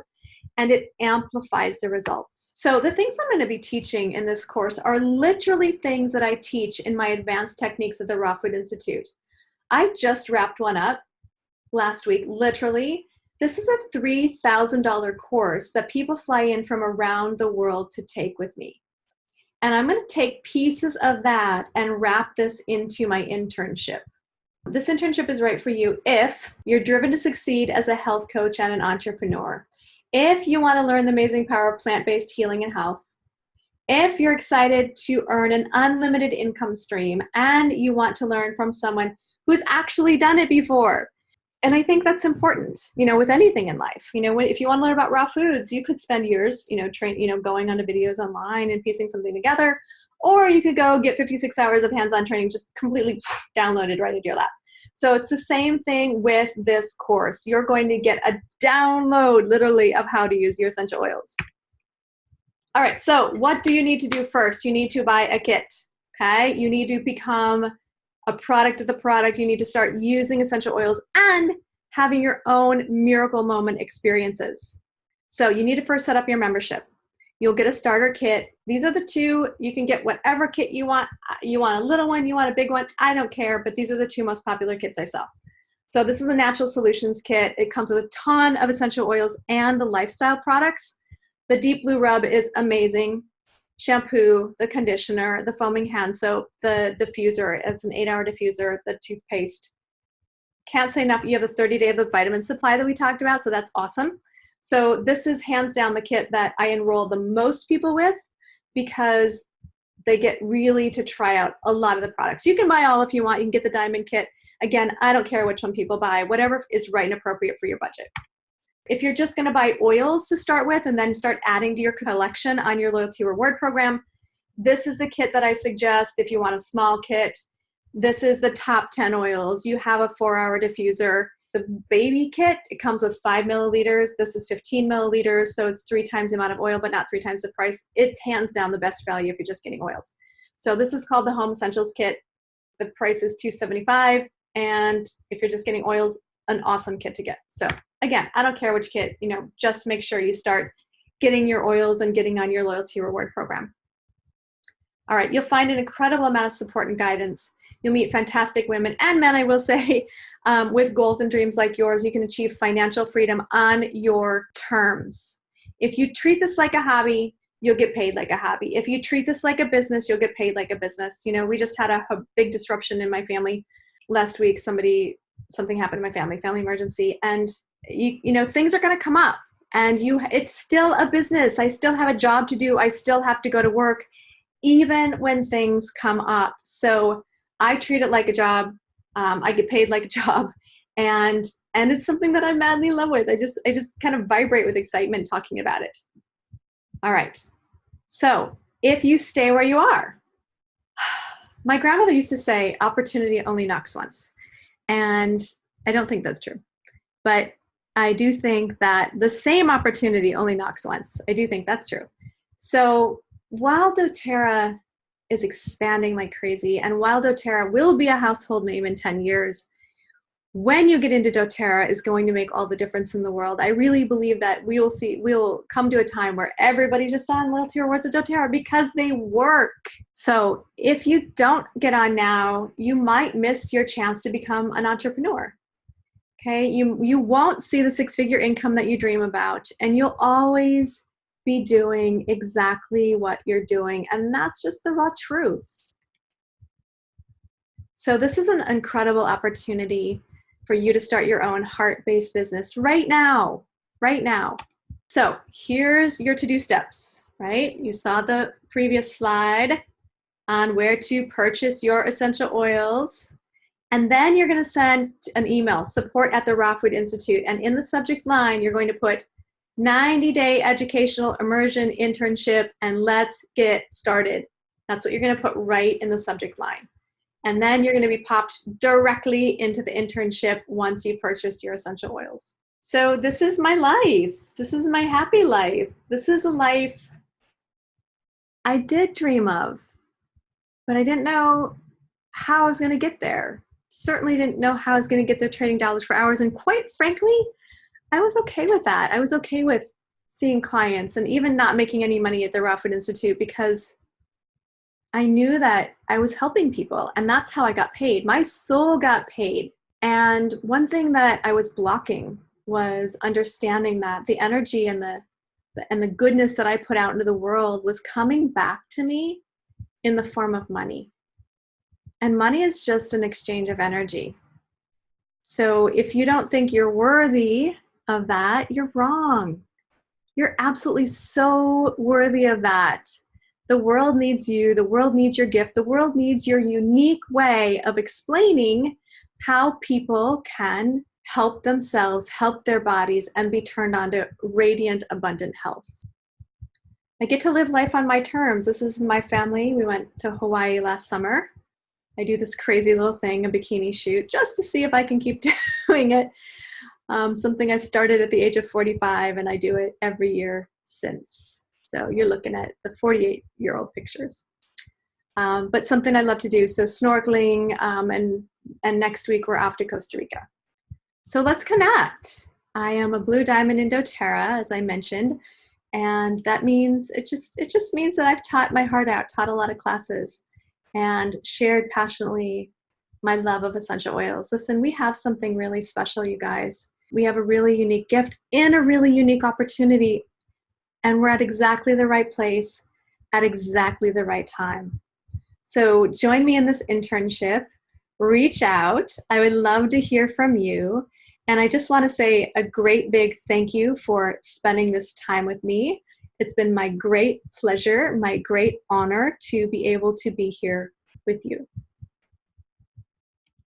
and it amplifies the results. So the things I'm going to be teaching in this course are literally things that I teach in my advanced techniques at the Raw Food Institute. I just wrapped one up last week, literally. This is a $3,000 course that people fly in from around the world to take with me. And I'm going to take pieces of that and wrap this into my internship. This internship is right for you if you're driven to succeed as a health coach and an entrepreneur. If you want to learn the amazing power of plant-based healing and health, if you're excited to earn an unlimited income stream and you want to learn from someone who's actually done it before. And I think that's important, with anything in life. If you want to learn about raw foods, you could spend years, going onto videos online and piecing something together, or you could go get 56 hours of hands-on training just completely downloaded right into your lap. So it's the same thing with this course. You're going to get a download, literally, of how to use your essential oils. All right, so what do you need to do first? You need to buy a kit, okay? You need to become a product of the product. You need to start using essential oils and having your own miracle moment experiences. So you need to first set up your membership. You'll get a starter kit. These are the two. You can get whatever kit you want. You want a little one, you want a big one, I don't care, but these are the two most popular kits I sell. So this is a Natural Solutions kit. It comes with a ton of essential oils and the lifestyle products. The Deep Blue Rub is amazing. Shampoo, the conditioner, the foaming hand soap, the diffuser. It's an 8-hour diffuser, the toothpaste. Can't say enough. You have a 30-day of the vitamin supply that we talked about, so that's awesome. So this is hands down the kit that I enroll the most people with because they get really to try out a lot of the products. You can buy all if you want. You can get the diamond kit. Again, I don't care which one people buy, whatever is right and appropriate for your budget. If you're just going to buy oils to start with and then start adding to your collection on your loyalty reward program, this is the kit that I suggest if you want a small kit. This is the top 10 oils. You have a 4-hour diffuser. The baby kit, it comes with 5 milliliters. This is 15 milliliters, so it's 3 times the amount of oil, but not 3 times the price. It's hands down the best value if you're just getting oils. So this is called the Home Essentials Kit. The price is $275, and if you're just getting oils, an awesome kit to get. So again, I don't care which kit, just make sure you start getting your oils and getting on your loyalty reward program. All right, you'll find an incredible amount of support and guidance. You'll meet fantastic women and men, I will say, with goals and dreams like yours. You can achieve financial freedom on your terms. If you treat this like a hobby, you'll get paid like a hobby. If you treat this like a business, you'll get paid like a business. We just had a big disruption in my family last week. Something happened in my family emergency, and things are going to come up, and it's still a business. I still have a job to do. I still have to go to work even when things come up. So I treat it like a job. I get paid like a job, and it's something that I'm madly in love with. I just kind of vibrate with excitement talking about it. All right. So if you stay where you are, my grandmother used to say, opportunity only knocks once. And I don't think that's true. But I do think that the same opportunity only knocks once. I do think that's true. So while doTERRA is expanding like crazy, and while doTERRA will be a household name in 10 years, when you get into doTERRA is going to make all the difference in the world. I really believe that we'll come to a time where everybody's just on loyalty rewards of doTERRA because they work. So if you don't get on now, you might miss your chance to become an entrepreneur. Okay, you won't see the 6-figure income that you dream about, and you'll always be doing exactly what you're doing, and that's just the raw truth. So this is an incredible opportunity for you to start your own heart-based business right now. So here's your to-do steps, right? You saw the previous slide on where to purchase your essential oils. And then you're going to send an email, support@the.Raw.Food.Institute. And in the subject line, you're going to put 90-day educational immersion internship, and let's get started. That's what you're going to put right in the subject line. And then you're going to be popped directly into the internship once you've purchased your essential oils. So this is my life. This is my happy life. This is a life I did dream of, but I didn't know how I was going to get there. Certainly didn't know how I was going to get there trading dollars for hours. And quite frankly, I was okay with that. I was okay with seeing clients and even not making any money at the Raw Food Institute because I knew that I was helping people, and that's how I got paid. My soul got paid. And one thing that I was blocking was understanding that the energy and the goodness that I put out into the world was coming back to me in the form of money. And money is just an exchange of energy. So if you don't think you're worthy of that, you're wrong. You're absolutely so worthy of that. The world needs you. The world needs your gift. The world needs your unique way of explaining how people can help themselves, help their bodies, and be turned on to radiant, abundant health. I get to live life on my terms. This is my family. We went to Hawaii last summer. I do this crazy little thing, a bikini shoot, just to see if I can keep doing it. Something I started at the age of 45, and I do it every year since. So you're looking at the 48-year-old pictures. But something I love to do, so snorkeling, and next week we're off to Costa Rica. So let's connect. I am a Blue Diamond in doTERRA, as I mentioned, and that means it just means that I've taught my heart out, taught a lot of classes, and shared passionately my love of essential oils. Listen, we have something really special, you guys. We have a really unique gift and a really unique opportunity, and we're at exactly the right place at exactly the right time. So join me in this internship. Reach out. I would love to hear from you. And I just want to say a great big thank you for spending this time with me. It's been my great pleasure, my great honor to be able to be here with you.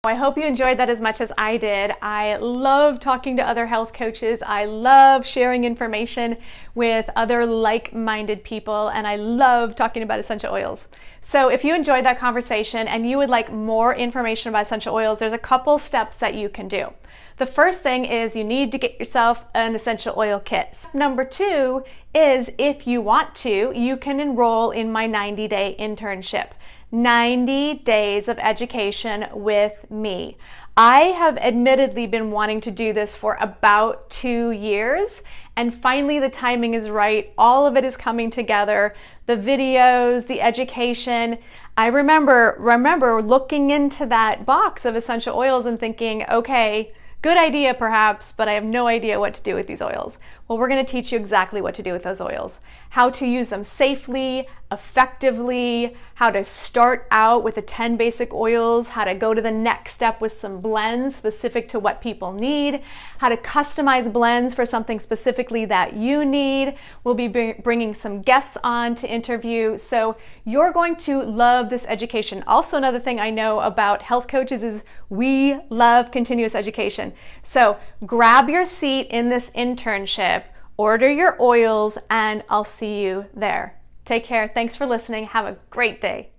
I hope you enjoyed that as much as I did. I love talking to other health coaches. I love sharing information with other like-minded people, and I love talking about essential oils. So if you enjoyed that conversation and you would like more information about essential oils, there's a couple steps that you can do. The first thing is you need to get yourself an essential oil kit. Number 2 is, if you want to, you can enroll in my 90-day internship. 90 days of education with me. I have admittedly been wanting to do this for about 2 years, and finally the timing is right. All of it is coming together. The videos, the education. I remember looking into that box of essential oils and thinking, okay, good idea perhaps, but I have no idea what to do with these oils. Well, we're going to teach you exactly what to do with those oils. How to use them safely, effectively, how to start out with the 10 basic oils, how to go to the next step with some blends specific to what people need, how to customize blends for something specifically that you need. We'll be bringing some guests on to interview. So you're going to love this education. Also, another thing I know about health coaches is we love continuous education. So grab your seat in this internship, order your oils, and I'll see you there. Take care. Thanks for listening. Have a great day.